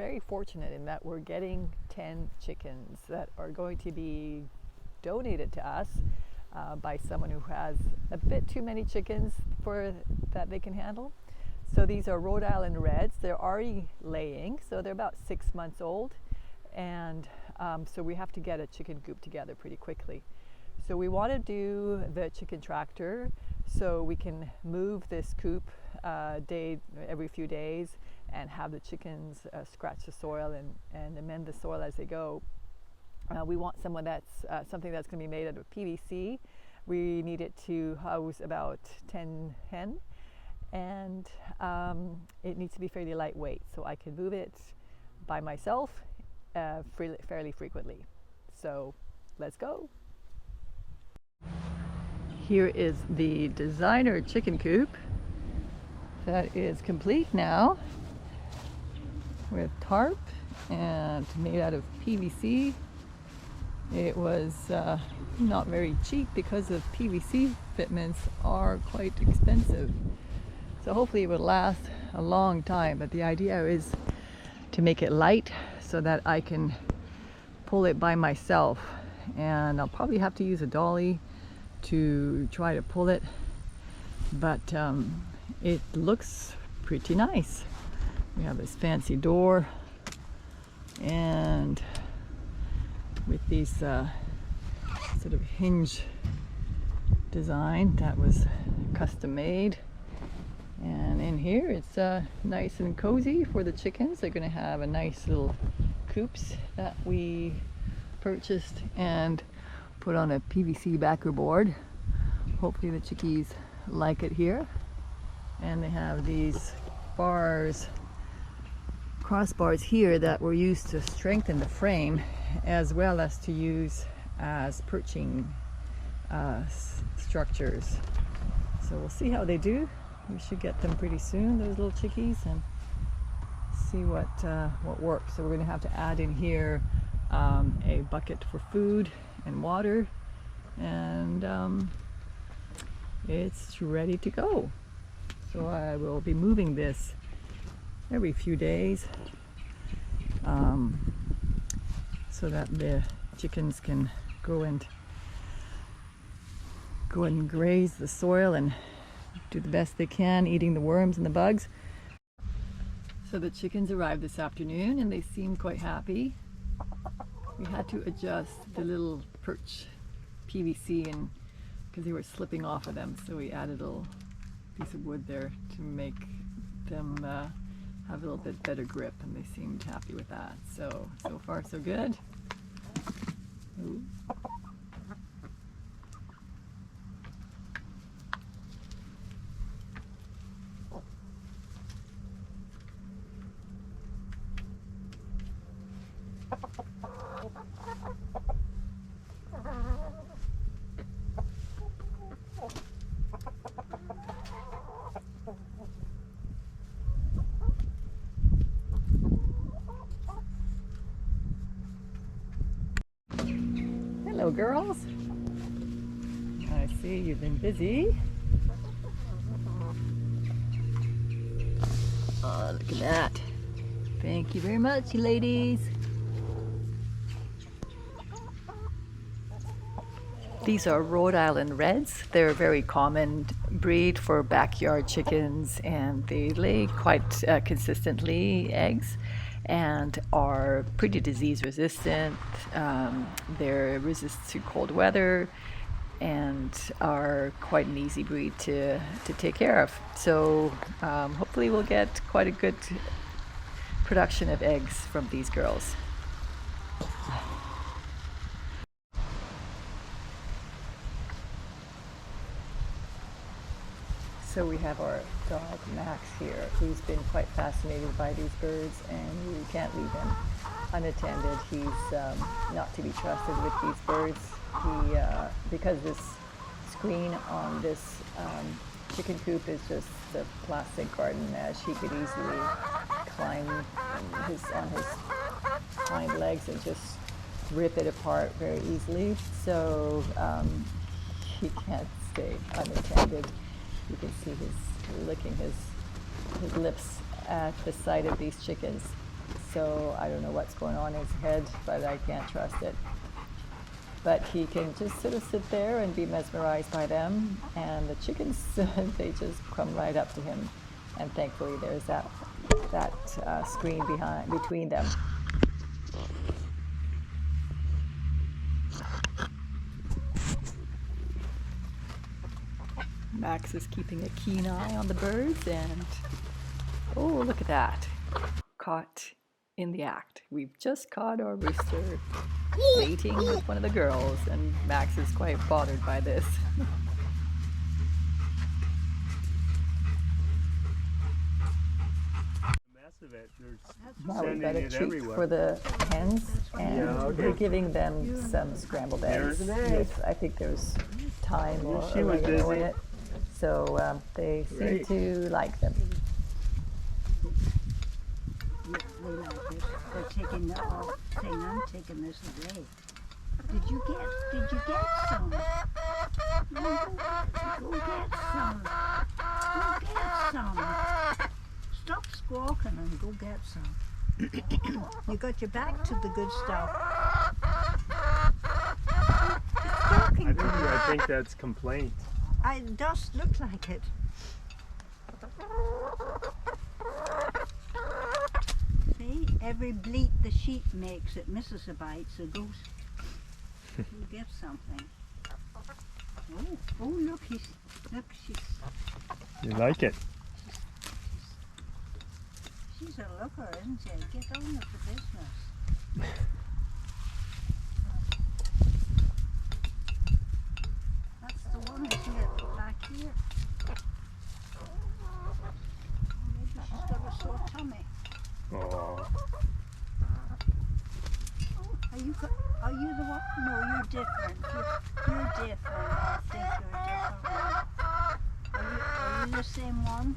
very fortunate in that we're getting 10 chickens that are going to be donated to us by someone who has a bit too many chickens for that they can handle. So these are Rhode Island Reds. They're already laying, so they're about 6 months old, and so we have to get a chicken coop together pretty quickly. So we want to do the chicken tractor so we can move this coop every few days and have the chickens scratch the soil and amend the soil as they go. We want something that's going to be made out of PVC. We need it to house about 10 hen, and it needs to be fairly lightweight so I can move it by myself fairly frequently. So let's go. Here is the designer chicken coop that is complete now with tarp and made out of PVC. It was not very cheap because the PVC fitments are quite expensive. So hopefully it would last a long time, but the idea is to make it light so that I can pull it by myself, and I'll probably have to use a dolly to try to pull it, but it looks pretty nice. We have this fancy door, and with these sort of hinge design that was custom made. And in here it's nice and cozy for the chickens. They're going to have a nice little coops that we purchased and put on a PVC backer board. Hopefully the chickies like it here. And they have these crossbars here that were used to strengthen the frame, as well as to use as perching structures. So we'll see how they do. We should get them pretty soon, those little chickies, and see what works. So we're going to have to add in here a bucket for food and water, and it's ready to go. So I will be moving this every few days so that the chickens can go and graze the soil and do the best they can, eating the worms and the bugs. So the chickens arrived this afternoon and they seemed quite happy. We had to adjust the little perch PVC and because they were slipping off of them, so we added a little piece of wood there to make them have a little bit better grip, and they seemed happy with that. So far so good. Ooh. Hello, girls. I see you've been busy. Oh, look at that. Thank you very much, you ladies. These are Rhode Island Reds. They're a very common breed for backyard chickens, and they lay quite consistently eggs and are pretty disease resistant. They're resistant to cold weather and are quite an easy breed to take care of. So hopefully we'll get quite a good production of eggs from these girls. So we have our dog Max here, who's been quite fascinated by these birds, and we can't leave him unattended. He's not to be trusted with these birds. Because this screen on this chicken coop is just the plastic garden mesh, he could easily climb on his hind legs and just rip it apart very easily. So he can't stay unattended. You can see he's licking his lips at the sight of these chickens. So I don't know what's going on in his head, but I can't trust it. But he can just sort of sit there and be mesmerized by them, and the chickens, they just come right up to him. And thankfully there's that screen between them. Max is keeping a keen eye on the birds, and oh, look at that. Caught in the act. We've just caught our rooster mating with one of the girls, and Max is quite bothered by this. Now we've got a treat for the hens, and we're giving them some scrambled eggs. I think there's thyme or oregano in it, so they seem to like them. They like it. They're taking the whole thing. I'm taking this away. Did you get some? Go get some. Go get some. Stop squawking and go get some. You got your back to the good stuff. I think that's complaint. It does look like it. See, every bleat the sheep makes, it misses a bite, so goes. You get something. Oh, look, she's. You like it? She's a looker, isn't she? Get on with the business. That's the one, isn't it? Back here. Maybe she's got a sore tummy. Oh. Are you the one? No, you're different. You're different. I think you're a different one. Are you the same one?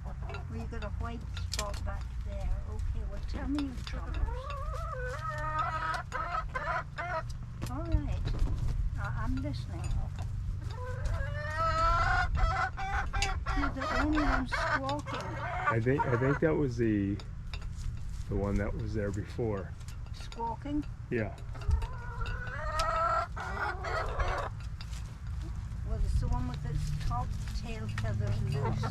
Or you got a white spot back there? Okay, well tell me your troubles. All right, I'm listening. You're the only one squawking. I think that was the one that was there before. Squawking? Yeah. Well, it's the one with its top tail feathers loose.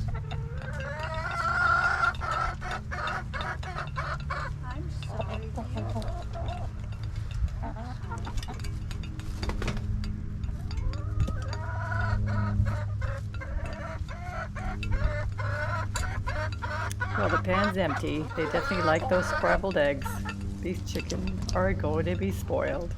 I'm sorry, dear. Well, the pan's empty. They definitely like those scrambled eggs. These chickens are going to be spoiled.